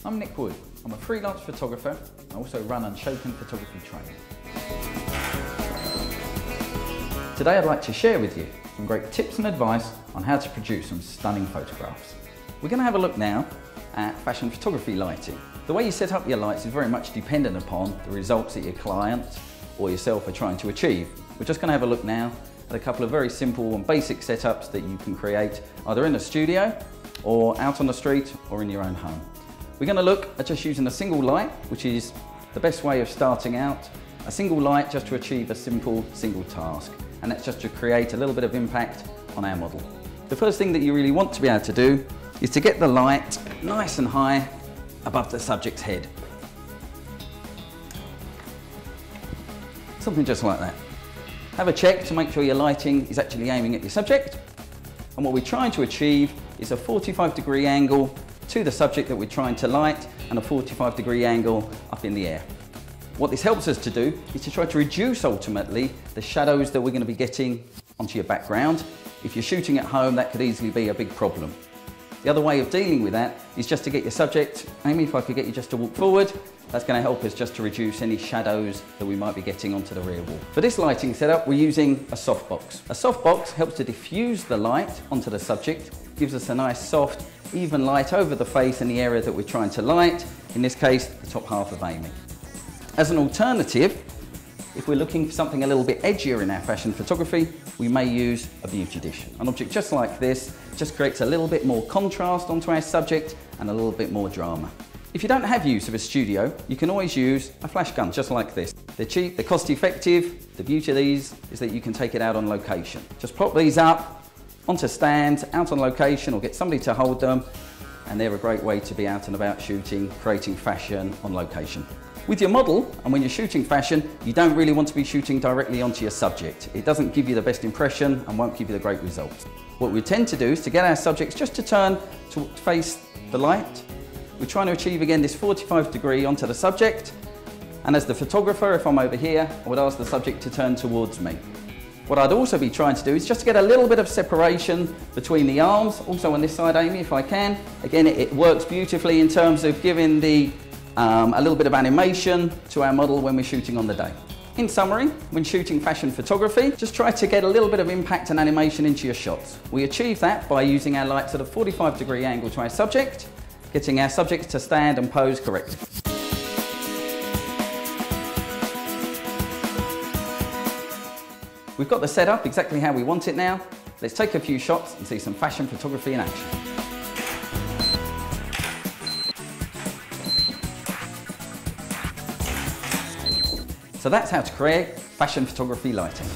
I'm Nick Wood. I'm a freelance photographer. I also run Unshaken photography training. Today I'd like to share with you some great tips and advice on how to produce some stunning photographs. We're going to have a look now at fashion photography lighting. The way you set up your lights is very much dependent upon the results that your client or yourself are trying to achieve. We're just going to have a look now at a couple of very simple and basic setups that you can create either in a studio or out on the street or in your own home. We're going to look at just using a single light, which is the best way of starting out. A single light just to achieve a simple single task, and that's just to create a little bit of impact on our model. The first thing that you really want to be able to do is to get the light nice and high above the subject's head. Something just like that. Have a check to make sure your lighting is actually aiming at your subject. And what we're trying to achieve is a 45-degree angle to the subject that we're trying to light and a 45-degree angle up in the air. What this helps us to do is to try to reduce ultimately the shadows that we're going to be getting onto your background. If you're shooting at home, that could easily be a big problem. The other way of dealing with that is just to get your subject, Amy, if I could get you just to walk forward, that's going to help us just to reduce any shadows that we might be getting onto the rear wall. For this lighting setup, we're using a softbox. A softbox helps to diffuse the light onto the subject, gives us a nice soft, even light over the face and the area that we're trying to light, in this case, the top half of Amy. As an alternative, if we're looking for something a little bit edgier in our fashion photography, we may use a beauty dish. An object just like this just creates a little bit more contrast onto our subject and a little bit more drama. If you don't have use of a studio, you can always use a flash gun just like this. They're cheap, they're cost effective. The beauty of these is that you can take it out on location. Just prop these up onto stands, out on location, or get somebody to hold them, and they're a great way to be out and about shooting, creating fashion on location. With your model, and when you're shooting fashion, you don't really want to be shooting directly onto your subject. It doesn't give you the best impression and won't give you the great results. What we tend to do is to get our subjects just to turn to face the light. We're trying to achieve again this 45-degree onto the subject, and as the photographer, if I'm over here, I would ask the subject to turn towards me. What I'd also be trying to do is just to get a little bit of separation between the arms, also on this side, Amy, if I can. Again, it works beautifully in terms of giving a little bit of animation to our model when we're shooting on the day. In summary, when shooting fashion photography, just try to get a little bit of impact and animation into your shots. We achieve that by using our lights at a 45-degree angle to our subject, getting our subjects to stand and pose correctly. We've got the setup exactly how we want it now. Let's take a few shots and see some fashion photography in action. So that's how to create fashion photography lighting.